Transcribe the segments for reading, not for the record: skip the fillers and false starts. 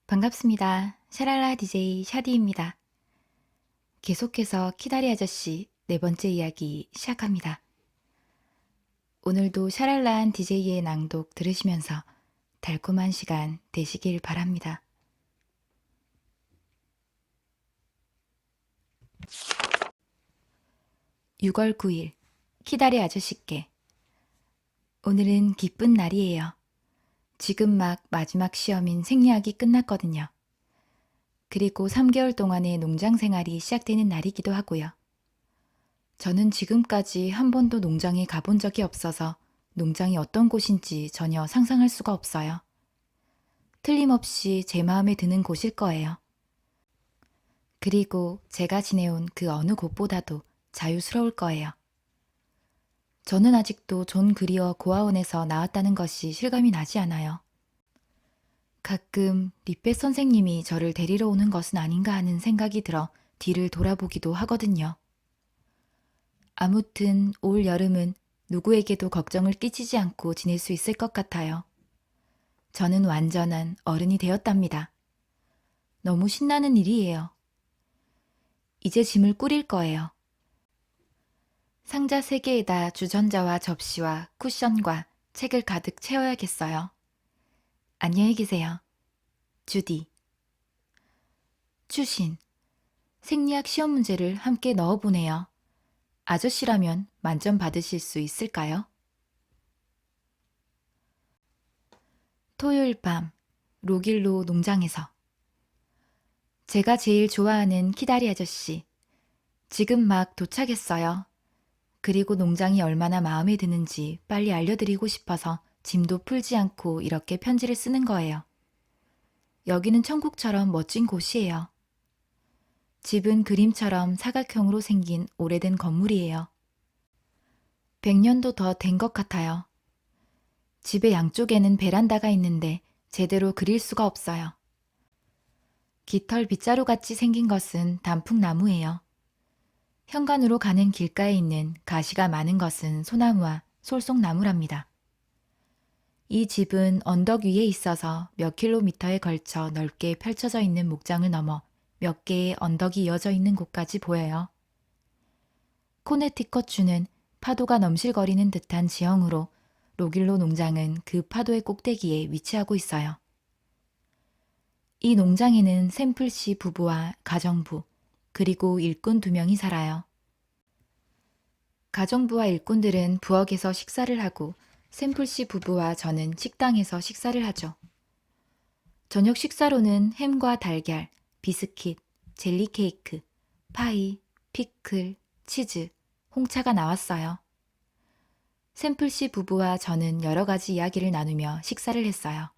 반갑습니다. 샤랄라 DJ 샤디입니다. 계속해서 키다리 아저씨 네 번째 이야기 시작합니다. 오늘도 샤랄라한 DJ의 낭독 들으시면서 달콤한 시간 되시길 바랍니다. (6월 9일) 키다리 아저씨께. 오늘은 기쁜 날이에요. 지금 막 마지막 시험인 생리학이 끝났거든요. 그리고 3개월 동안의 농장 생활이 시작되는 날이기도 하고요. 저는 지금까지 한 번도 농장에 가본 적이 없어서 농장이 어떤 곳인지 전혀 상상할 수가 없어요. 틀림없이 제 마음에 드는 곳일 거예요. 그리고 제가 지내온 그 어느 곳보다도 자유스러울 거예요. 저는 아직도 존 그리어 고아원에서 나왔다는 것이 실감이 나지 않아요. 가끔 리페 선생님이 저를 데리러 오는 것은 아닌가 하는 생각이 들어 뒤를 돌아보기도 하거든요. 아무튼 올 여름은 누구에게도 걱정을 끼치지 않고 지낼 수 있을 것 같아요. 저는 완전한 어른이 되었답니다. 너무 신나는 일이에요. 이제 짐을 꾸릴 거예요. 상자 3개에다 주전자와 접시와 쿠션과 책을 가득 채워야겠어요. 안녕히 계세요. 주디. 추신. 생리학 시험 문제를 함께 넣어보네요. 아저씨라면 만점 받으실 수 있을까요? 토요일 밤, 로길로 농장에서. 제가 제일 좋아하는 키다리 아저씨. 지금 막 도착했어요. 그리고 농장이 얼마나 마음에 드는지 빨리 알려드리고 싶어서 짐도 풀지 않고 이렇게 편지를 쓰는 거예요. 여기는 천국처럼 멋진 곳이에요. 집은 그림처럼 사각형으로 생긴 오래된 건물이에요. 100년도 더 된 것 같아요. 집의 양쪽에는 베란다가 있는데 제대로 그릴 수가 없어요. 깃털 빗자루같이 생긴 것은 단풍나무예요. 현관으로 가는 길가에 있는 가시가 많은 것은 소나무와 솔송나무랍니다. 이 집은 언덕 위에 있어서 몇 킬로미터에 걸쳐 넓게 펼쳐져 있는 목장을 넘어 몇 개의 언덕이 이어져 있는 곳까지 보여요. 코네티컷주는 파도가 넘실거리는 듯한 지형으로 로길로 농장은 그 파도의 꼭대기에 위치하고 있어요. 이 농장에는 샘플씨 부부와 가정부, 그리고 일꾼 2명이 살아요. 가정부와 일꾼들은 부엌에서 식사를 하고 샘플씨 부부와 저는 식당에서 식사를 하죠. 저녁 식사로는 햄과 달걀, 비스킷, 젤리 케이크, 파이, 피클, 치즈, 홍차가 나왔어요. 샘플씨 부부와 저는 여러 가지 이야기를 나누며 식사를 했어요.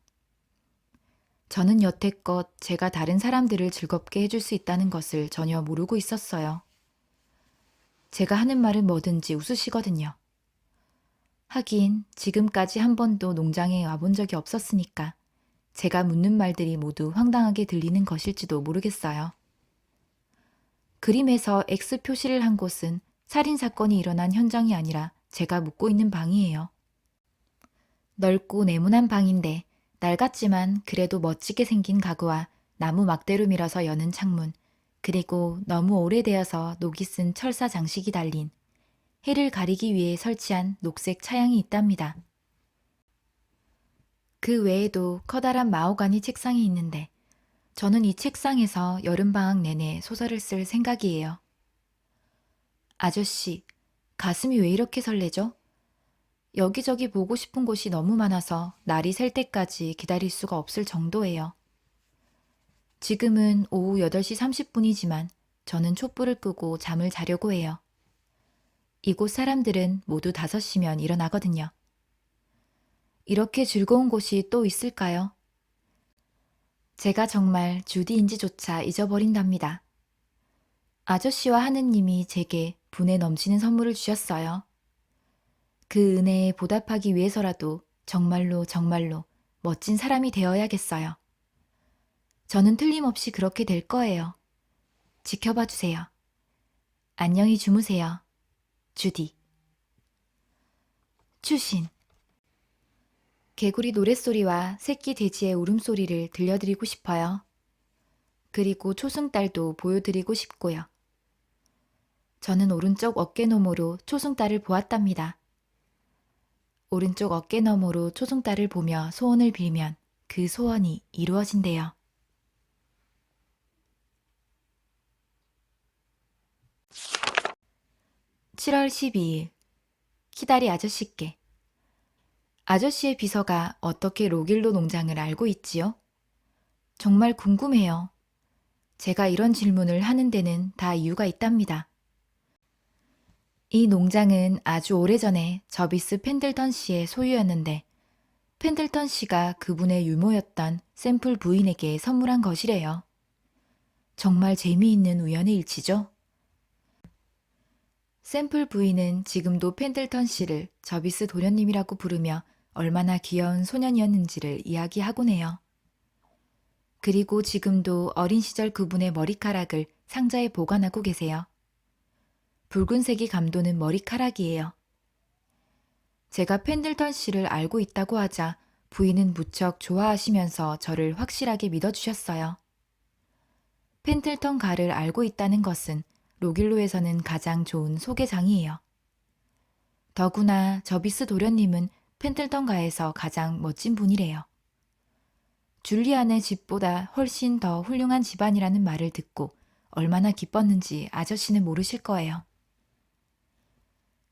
저는 여태껏 제가 다른 사람들을 즐겁게 해줄 수 있다는 것을 전혀 모르고 있었어요. 제가 하는 말은 뭐든지 웃으시거든요. 하긴 지금까지 한 번도 농장에 와본 적이 없었으니까 제가 묻는 말들이 모두 황당하게 들리는 것일지도 모르겠어요. 그림에서 X 표시를 한 곳은 살인사건이 일어난 현장이 아니라 제가 묵고 있는 방이에요. 넓고 네모난 방인데 낡았지만 그래도 멋지게 생긴 가구와 나무 막대로 밀어서 여는 창문, 그리고 너무 오래되어서 녹이 쓴 철사 장식이 달린 해를 가리기 위해 설치한 녹색 차양이 있답니다. 그 외에도 커다란 마호가니 책상이 있는데 저는 이 책상에서 여름방학 내내 소설을 쓸 생각이에요. 아저씨, 가슴이 왜 이렇게 설레죠? 여기저기 보고 싶은 곳이 너무 많아서 날이 셀 때까지 기다릴 수가 없을 정도예요. 지금은 오후 8시 30분이지만 저는 촛불을 끄고 잠을 자려고 해요. 이곳 사람들은 모두 5시면 일어나거든요. 이렇게 즐거운 곳이 또 있을까요? 제가 정말 주디인지조차 잊어버린답니다. 아저씨와 하느님이 제게 분에 넘치는 선물을 주셨어요. 그 은혜에 보답하기 위해서라도 정말로 정말로 멋진 사람이 되어야겠어요. 저는 틀림없이 그렇게 될 거예요. 지켜봐 주세요. 안녕히 주무세요. 주디. 추신. 개구리 노랫소리와 새끼 돼지의 울음소리를 들려드리고 싶어요. 그리고 초승달도 보여드리고 싶고요. 저는 오른쪽 어깨너머로 초승달을 보았답니다. 오른쪽 어깨너머로 초승달을 보며 소원을 빌면 그 소원이 이루어진대요. 7월 12일 키다리 아저씨께 아저씨의 비서가 어떻게 로길로 농장을 알고 있지요? 정말 궁금해요. 제가 이런 질문을 하는 데는 다 이유가 있답니다. 이 농장은 아주 오래전에 저비스 펜들턴 씨의 소유였는데 펜들턴 씨가 그분의 유모였던 샘플 부인에게 선물한 것이래요. 정말 재미있는 우연의 일치죠? 샘플 부인은 지금도 펜들턴 씨를 저비스 도련님이라고 부르며 얼마나 귀여운 소년이었는지를 이야기하곤 해요. 그리고 지금도 어린 시절 그분의 머리카락을 상자에 보관하고 계세요. 붉은색이 감도는 머리카락이에요. 제가 펜들턴 씨를 알고 있다고 하자 부인은 무척 좋아하시면서 저를 확실하게 믿어주셨어요. 펜들턴 가를 알고 있다는 것은 로길로에서는 가장 좋은 소개장이에요. 더구나 저비스 도련님은 펜들턴 가에서 가장 멋진 분이래요. 줄리안의 집보다 훨씬 더 훌륭한 집안이라는 말을 듣고 얼마나 기뻤는지 아저씨는 모르실 거예요.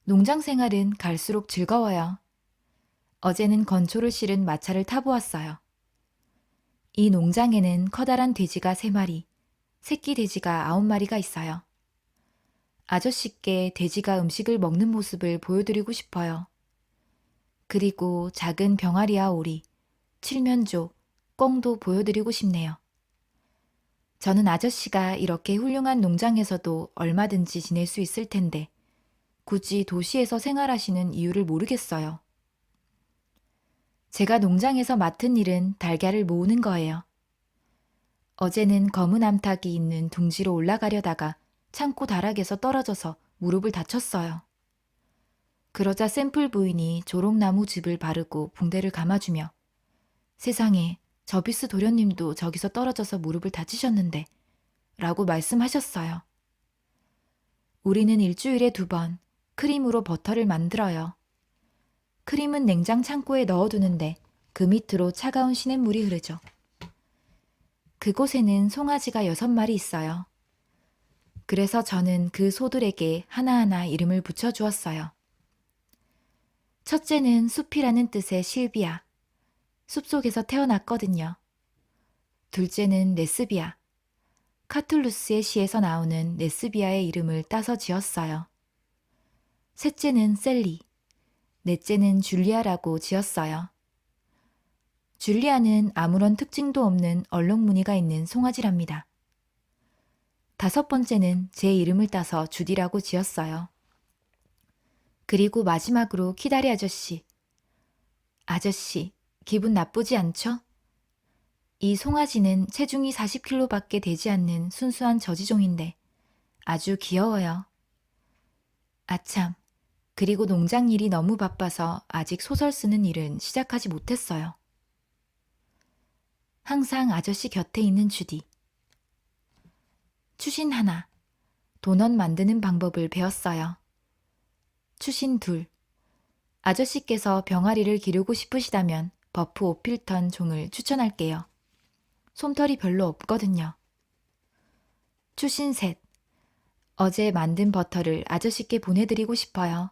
농장 생활은 갈수록 즐거워요. 어제는 건초를 실은 마차를 타보았어요. 이 농장에는 커다란 돼지가 3마리, 새끼 돼지가 9마리가 있어요. 아저씨께 돼지가 음식을 먹는 모습을 보여드리고 싶어요. 그리고 작은 병아리와 오리, 칠면조, 꿩도 보여드리고 싶네요. 저는 아저씨가 이렇게 훌륭한 농장에서도 얼마든지 지낼 수 있을 텐데 굳이 도시에서 생활하시는 이유를 모르겠어요. 제가 농장에서 맡은 일은 달걀을 모으는 거예요. 어제는 검은 암탉이 있는 둥지로 올라가려다가 창고 다락에서 떨어져서 무릎을 다쳤어요. 그러자 샘플 부인이 조롱나무 즙을 바르고 붕대를 감아주며 세상에 저비스 도련님도 저기서 떨어져서 무릎을 다치셨는데 라고 말씀하셨어요. 우리는 일주일에 2번 크림으로 버터를 만들어요. 크림은 냉장 창고에 넣어두는데 그 밑으로 차가운 시냇물이 흐르죠. 그곳에는 송아지가 6마리 있어요. 그래서 저는 그 소들에게 하나하나 이름을 붙여주었어요. 첫째는 숲이라는 뜻의 실비아, 숲속에서 태어났거든요. 둘째는 네스비아, 카툴루스의 시에서 나오는 네스비아의 이름을 따서 지었어요. 셋째는 셀리, 넷째는 줄리아라고 지었어요. 줄리아는 아무런 특징도 없는 얼룩무늬가 있는 송아지랍니다. 5번째는 제 이름을 따서 주디라고 지었어요. 그리고 마지막으로 키다리 아저씨. 아저씨, 기분 나쁘지 않죠? 이 송아지는 체중이 40kg밖에 되지 않는 순수한 저지종인데 아주 귀여워요. 아참, 그리고 농장 일이 너무 바빠서 아직 소설 쓰는 일은 시작하지 못했어요. 항상 아저씨 곁에 있는 주디. 추신 하나, 도넛 만드는 방법을 배웠어요. 추신 둘, 아저씨께서 병아리를 기르고 싶으시다면 버프 오필턴 종을 추천할게요. 솜털이 별로 없거든요. 추신 셋, 어제 만든 버터를 아저씨께 보내드리고 싶어요.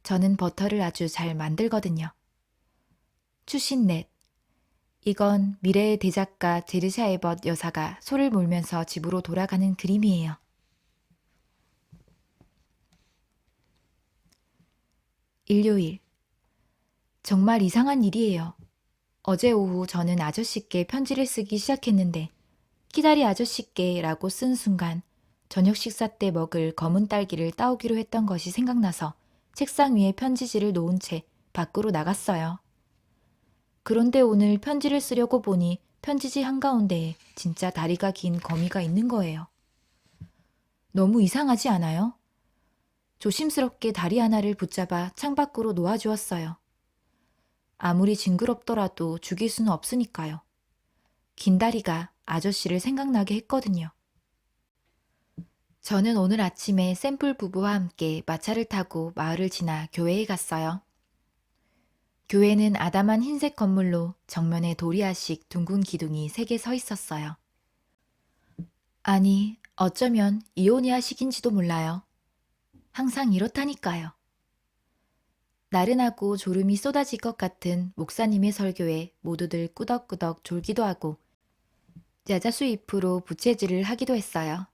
저는 버터를 아주 잘 만들거든요. 추신 넷, 이건 미래의 대작가 제르샤 에벗 여사가 소를 몰면서 집으로 돌아가는 그림이에요. 일요일. 정말 이상한 일이에요. 어제 오후 저는 아저씨께 편지를 쓰기 시작했는데 키다리 아저씨께 라고 쓴 순간 저녁 식사 때 먹을 검은 딸기를 따오기로 했던 것이 생각나서 책상 위에 편지지를 놓은 채 밖으로 나갔어요. 그런데 오늘 편지를 쓰려고 보니 편지지 한가운데에 진짜 다리가 긴 거미가 있는 거예요. 너무 이상하지 않아요? 조심스럽게 다리 하나를 붙잡아 창밖으로 놓아주었어요. 아무리 징그럽더라도 죽일 수는 없으니까요. 긴다리가 아저씨를 생각나게 했거든요. 저는 오늘 아침에 샘플 부부와 함께 마차를 타고 마을을 지나 교회에 갔어요. 교회는 아담한 흰색 건물로 정면에 도리아식 둥근 기둥이 3개 서 있었어요. 아니, 어쩌면 이오니아식인지도 몰라요. 항상 이렇다니까요. 나른하고 졸음이 쏟아질 것 같은 목사님의 설교에 모두들 꾸덕꾸덕 졸기도 하고 야자수 잎으로 부채질을 하기도 했어요.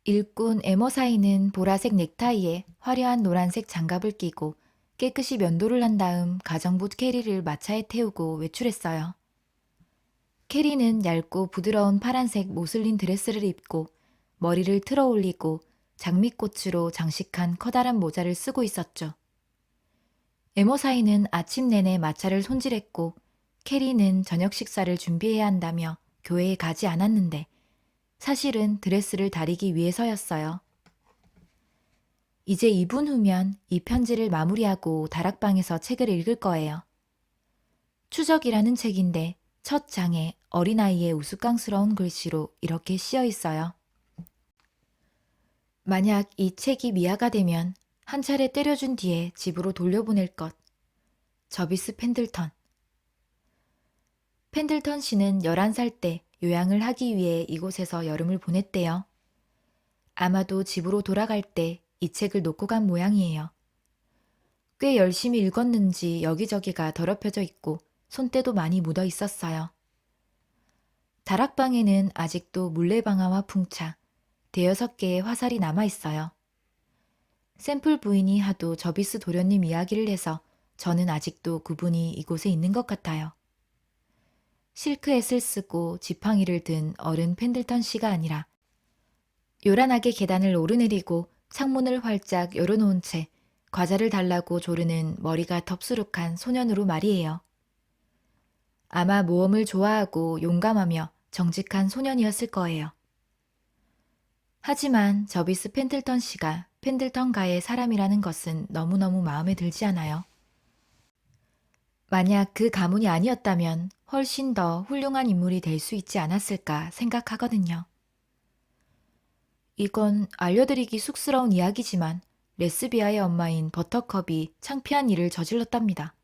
일꾼 에머사이는 보라색 넥타이에 화려한 노란색 장갑을 끼고 깨끗이 면도를 한 다음 가정부 캐리를 마차에 태우고 외출했어요. 캐리는 얇고 부드러운 파란색 모슬린 드레스를 입고 머리를 틀어 올리고 장미꽃으로 장식한 커다란 모자를 쓰고 있었죠. 에머사이는 아침 내내 마차를 손질했고 캐리는 저녁 식사를 준비해야 한다며 교회에 가지 않았는데 사실은 드레스를 다리기 위해서였어요. 이제 2분 후면 이 편지를 마무리하고 다락방에서 책을 읽을 거예요. 추적이라는 책인데 첫 장에 어린아이의 우스꽝스러운 글씨로 이렇게 씌어 있어요. 만약 이 책이 미아가 되면 한 차례 때려준 뒤에 집으로 돌려보낼 것. 저비스 펜들턴. 펜들턴 씨는 11살 때 요양을 하기 위해 이곳에서 여름을 보냈대요. 아마도 집으로 돌아갈 때 이 책을 놓고 간 모양이에요. 꽤 열심히 읽었는지 여기저기가 더럽혀져 있고 손때도 많이 묻어 있었어요. 다락방에는 아직도 물레방아와 풍차, 5-6개의 화살이 남아 있어요. 샘플 부인이 하도 저비스 도련님 이야기를 해서 저는 아직도 그분이 이곳에 있는 것 같아요. 실크햇을 쓰고 지팡이를 든 어른 펜들턴 씨가 아니라 요란하게 계단을 오르내리고 창문을 활짝 열어놓은 채 과자를 달라고 조르는 머리가 덥수룩한 소년으로 말이에요. 아마 모험을 좋아하고 용감하며 정직한 소년이었을 거예요. 하지만 저비스 펜들턴 씨가 펜들턴가의 사람이라는 것은 너무너무 마음에 들지 않아요. 만약 그 가문이 아니었다면 훨씬 더 훌륭한 인물이 될 수 있지 않았을까 생각하거든요. 이건 알려드리기 쑥스러운 이야기지만 레스비아의 엄마인 버터컵이 창피한 일을 저질렀답니다.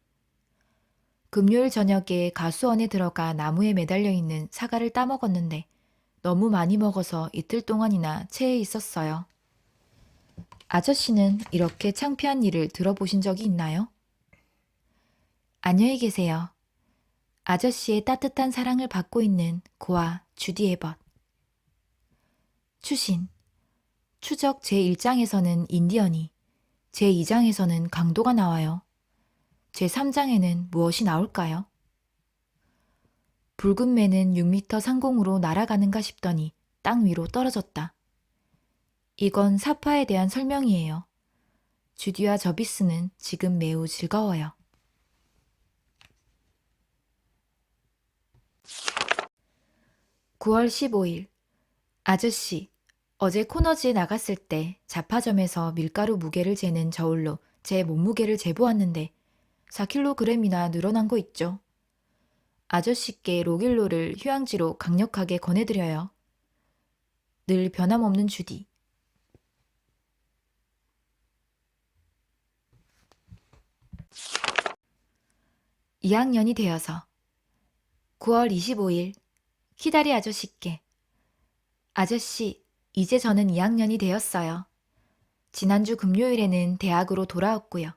금요일 저녁에 가수원에 들어가 나무에 매달려 있는 사과를 따먹었는데 너무 많이 먹어서 이틀 동안이나 체해 있었어요. 아저씨는 이렇게 창피한 일을 들어보신 적이 있나요? 안녕히 계세요. 아저씨의 따뜻한 사랑을 받고 있는 고아 주디 에벗. 추신. 추적 제1장에서는 인디언이, 제2장에서는 강도가 나와요. 제3장에는 무엇이 나올까요? 붉은 매는 6m 상공으로 날아가는가 싶더니 땅 위로 떨어졌다. 이건 사파에 대한 설명이에요. 주디와 저비스는 지금 매우 즐거워요. 9월 15일. 아저씨, 어제 코너지에 나갔을 때 자파점에서 밀가루 무게를 재는 저울로 제 몸무게를 재보았는데 4kg이나 늘어난 거 있죠. 아저씨께 로길로를 휴양지로 강력하게 권해드려요. 늘 변함없는 주디. 2학년이 되어서 9월 25일 키다리 아저씨께 아저씨, 이제 저는 2학년이 되었어요. 지난주 금요일에는 대학으로 돌아왔고요.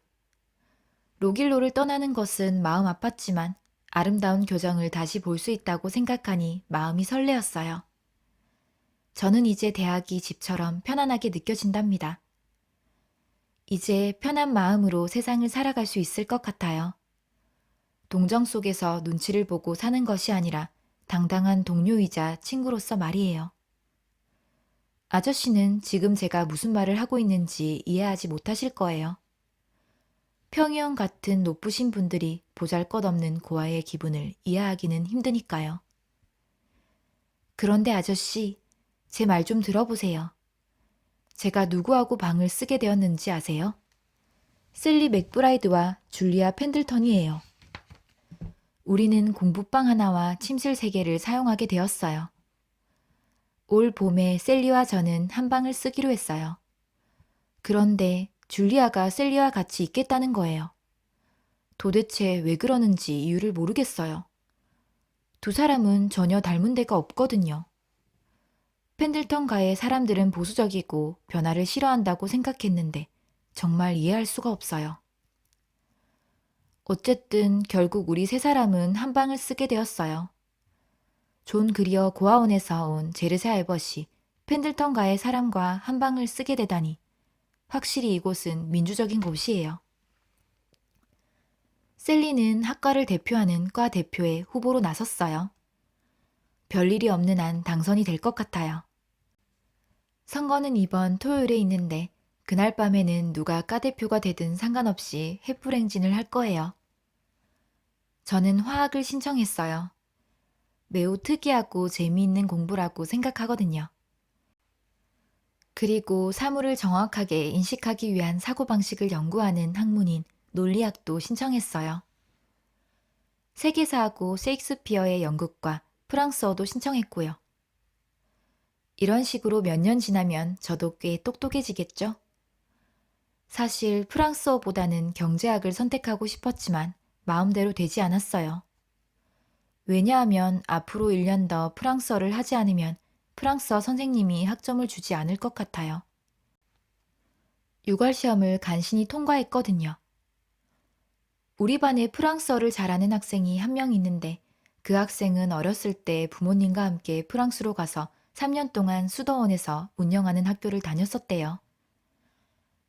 로길로를 떠나는 것은 마음 아팠지만 아름다운 교정을 다시 볼 수 있다고 생각하니 마음이 설레었어요. 저는 이제 대학이 집처럼 편안하게 느껴진답니다. 이제 편한 마음으로 세상을 살아갈 수 있을 것 같아요. 동정 속에서 눈치를 보고 사는 것이 아니라 당당한 동료이자 친구로서 말이에요. 아저씨는 지금 제가 무슨 말을 하고 있는지 이해하지 못하실 거예요. 평형 같은 높으신 분들이 보잘것없는 고아의 기분을 이해하기는 힘드니까요. 그런데 아저씨, 제 말 좀 들어보세요. 제가 누구하고 방을 쓰게 되었는지 아세요? 셀리 맥브라이드와 줄리아 펜들턴이에요. 우리는 공부방 하나와 침실 3개를 사용하게 되었어요. 올 봄에 셀리와 저는 한 방을 쓰기로 했어요. 그런데 줄리아가 셀리와 같이 있겠다는 거예요. 도대체 왜 그러는지 이유를 모르겠어요. 두 사람은 전혀 닮은 데가 없거든요. 펜들턴가의 사람들은 보수적이고 변화를 싫어한다고 생각했는데 정말 이해할 수가 없어요. 어쨌든 결국 우리 3사람은 한 방을 쓰게 되었어요. 존 그리어 고아원에서 온 제르세 알벗이 펜들턴가의 사람과 한 방을 쓰게 되다니 확실히 이곳은 민주적인 곳이에요. 셀리는 학과를 대표하는 과 대표의 후보로 나섰어요. 별일이 없는 한 당선이 될 것 같아요. 선거는 이번 토요일에 있는데 그날 밤에는 누가 과 대표가 되든 상관없이 횃불행진을 할 거예요. 저는 화학을 신청했어요. 매우 특이하고 재미있는 공부라고 생각하거든요. 그리고 사물을 정확하게 인식하기 위한 사고방식을 연구하는 학문인 논리학도 신청했어요. 세계사하고 셰익스피어의 연극과 프랑스어도 신청했고요. 이런 식으로 몇 년 지나면 저도 꽤 똑똑해지겠죠? 사실 프랑스어보다는 경제학을 선택하고 싶었지만 마음대로 되지 않았어요. 왜냐하면 앞으로 1년 더 프랑스어를 하지 않으면 프랑스어 선생님이 학점을 주지 않을 것 같아요. 6월 시험을 간신히 통과했거든요. 우리 반에 프랑스어를 잘하는 학생이 한 명 있는데 그 학생은 어렸을 때 부모님과 함께 프랑스로 가서 3년 동안 수도원에서 운영하는 학교를 다녔었대요.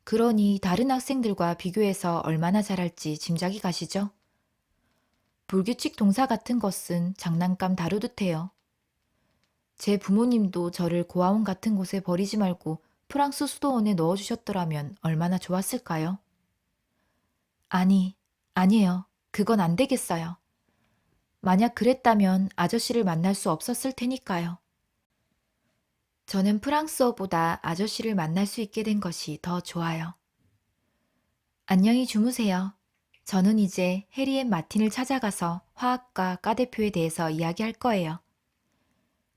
그러니 다른 학생들과 비교해서 얼마나 잘할지 짐작이 가시죠? 불규칙 동사 같은 것은 장난감 다루듯 해요. 제 부모님도 저를 고아원 같은 곳에 버리지 말고 프랑스 수도원에 넣어주셨더라면 얼마나 좋았을까요? 아니에요. 그건 안 되겠어요. 만약 그랬다면 아저씨를 만날 수 없었을 테니까요. 저는 프랑스어보다 아저씨를 만날 수 있게 된 것이 더 좋아요. 안녕히 주무세요. 저는 이제 해리앤 마틴을 찾아가서 화학과 과대표에 대해서 이야기할 거예요.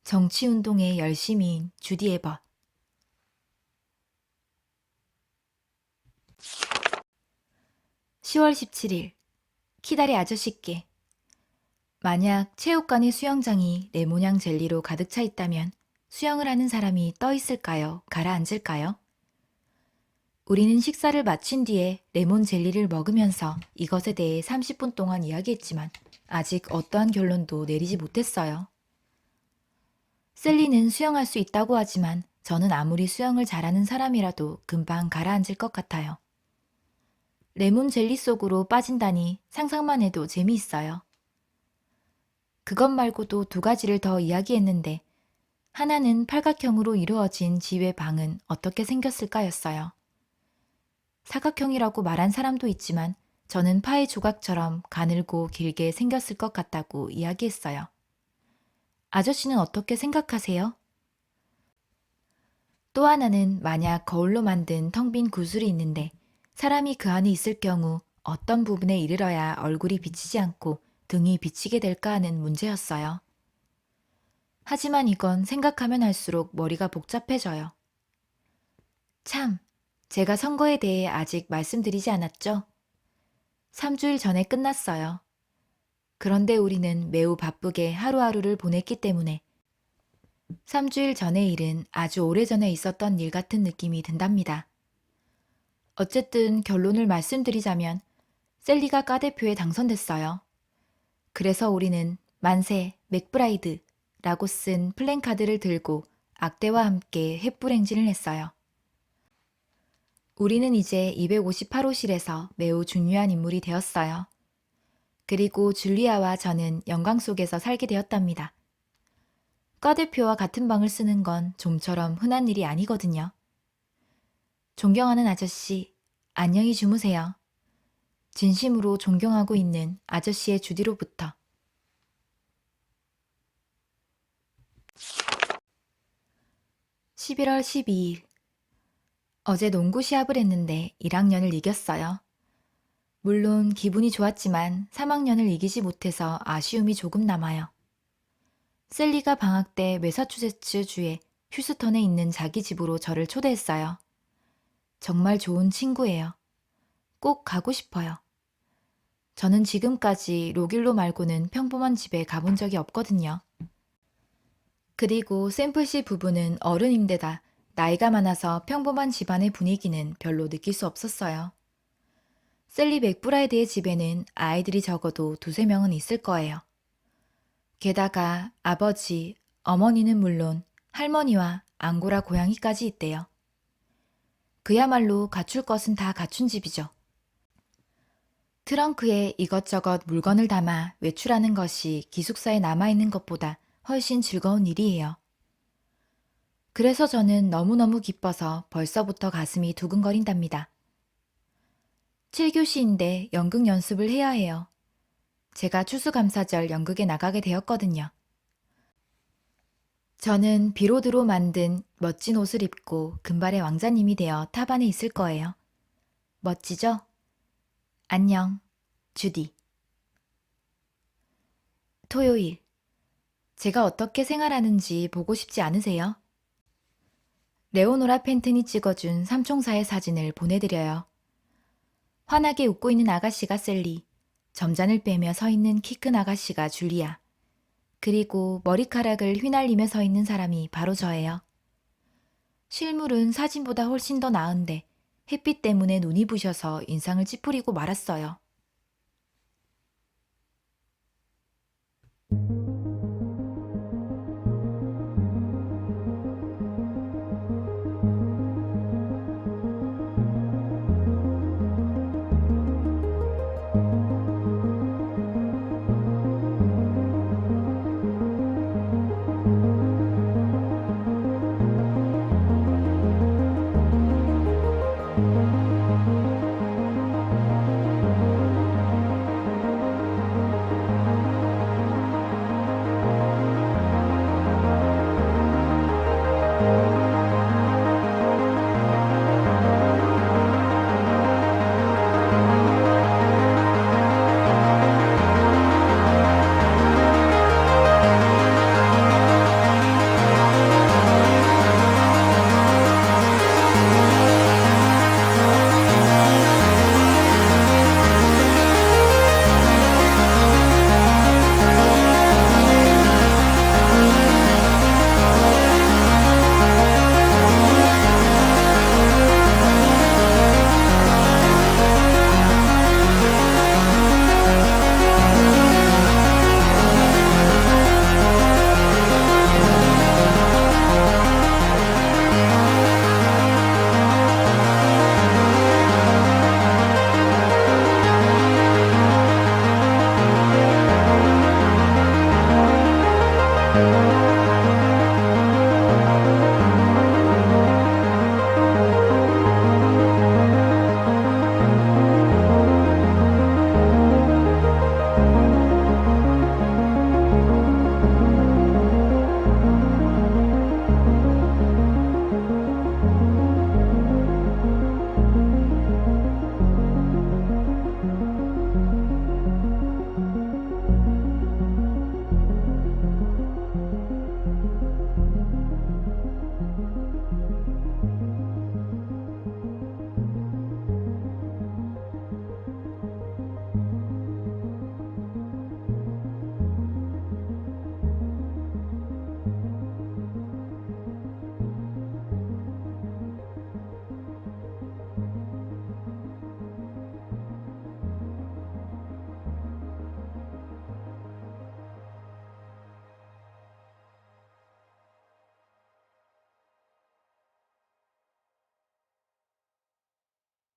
정치운동의 열심히인 주디 에버. 10월 17일 키다리 아저씨께 만약 체육관의 수영장이 레모냥 젤리로 가득 차 있다면 수영을 하는 사람이 떠 있을까요? 가라앉을까요? 우리는 식사를 마친 뒤에 레몬 젤리를 먹으면서 이것에 대해 30분 동안 이야기했지만 아직 어떠한 결론도 내리지 못했어요. 셀리는 수영할 수 있다고 하지만 저는 아무리 수영을 잘하는 사람이라도 금방 가라앉을 것 같아요. 레몬 젤리 속으로 빠진다니 상상만 해도 재미있어요. 그것 말고도 2가지를 더 이야기했는데 하나는 팔각형으로 이루어진 집의 방은 어떻게 생겼을까였어요. 사각형이라고 말한 사람도 있지만 저는 파의 조각처럼 가늘고 길게 생겼을 것 같다고 이야기했어요. 아저씨는 어떻게 생각하세요? 또 하나는 만약 거울로 만든 텅 빈 구슬이 있는데 사람이 그 안에 있을 경우 어떤 부분에 이르러야 얼굴이 비치지 않고 등이 비치게 될까 하는 문제였어요. 하지만 이건 생각하면 할수록 머리가 복잡해져요. 참, 제가 선거에 대해 아직 말씀드리지 않았죠? 3주일 전에 끝났어요. 그런데 우리는 매우 바쁘게 하루하루를 보냈기 때문에 3주일 전의 일은 아주 오래전에 있었던 일 같은 느낌이 든답니다. 어쨌든 결론을 말씀드리자면 셀리가 과대표에 당선됐어요. 그래서 우리는 만세 맥브라이드 라고 쓴 플랜카드를 들고 악대와 함께 횃불행진을 했어요. 우리는 이제 258호실에서 매우 중요한 인물이 되었어요. 그리고 줄리아와 저는 영광 속에서 살게 되었답니다. 과대표와 같은 방을 쓰는 건 좀처럼 흔한 일이 아니거든요. 존경하는 아저씨, 안녕히 주무세요. 진심으로 존경하고 있는 아저씨의 주디로부터. 11월 12일 어제 농구 시합을 했는데 1학년을 이겼어요. 물론 기분이 좋았지만 3학년을 이기지 못해서 아쉬움이 조금 남아요. 셀리가 방학 때 매사추세츠 주의 휴스턴에 있는 자기 집으로 저를 초대했어요. 정말 좋은 친구예요. 꼭 가고 싶어요. 저는 지금까지 로길로 말고는 평범한 집에 가본 적이 없거든요. 그리고 샘플씨 부부는 어른인데다 나이가 많아서 평범한 집안의 분위기는 별로 느낄 수 없었어요. 셀리 맥브라이드의 집에는 아이들이 적어도 두세 명은 있을 거예요. 게다가 아버지, 어머니는 물론 할머니와 앙고라 고양이까지 있대요. 그야말로 갖출 것은 다 갖춘 집이죠. 트렁크에 이것저것 물건을 담아 외출하는 것이 기숙사에 남아있는 것보다 훨씬 즐거운 일이에요. 그래서 저는 너무너무 기뻐서 벌써부터 가슴이 두근거린답니다. 7교시인데 연극 연습을 해야 해요. 제가 추수감사절 연극에 나가게 되었거든요. 저는 비로드로 만든 멋진 옷을 입고 금발의 왕자님이 되어 탑안에 있을 거예요. 멋지죠? 안녕, 주디. 토요일. 제가 어떻게 생활하는지 보고 싶지 않으세요? 레오노라 펜튼이 찍어준 삼총사의 사진을 보내드려요. 환하게 웃고 있는 아가씨가 셀리, 점잔을 빼며 서 있는 키 큰 아가씨가 줄리아, 그리고 머리카락을 휘날리며 서 있는 사람이 바로 저예요. 실물은 사진보다 훨씬 더 나은데 햇빛 때문에 눈이 부셔서 인상을 찌푸리고 말았어요.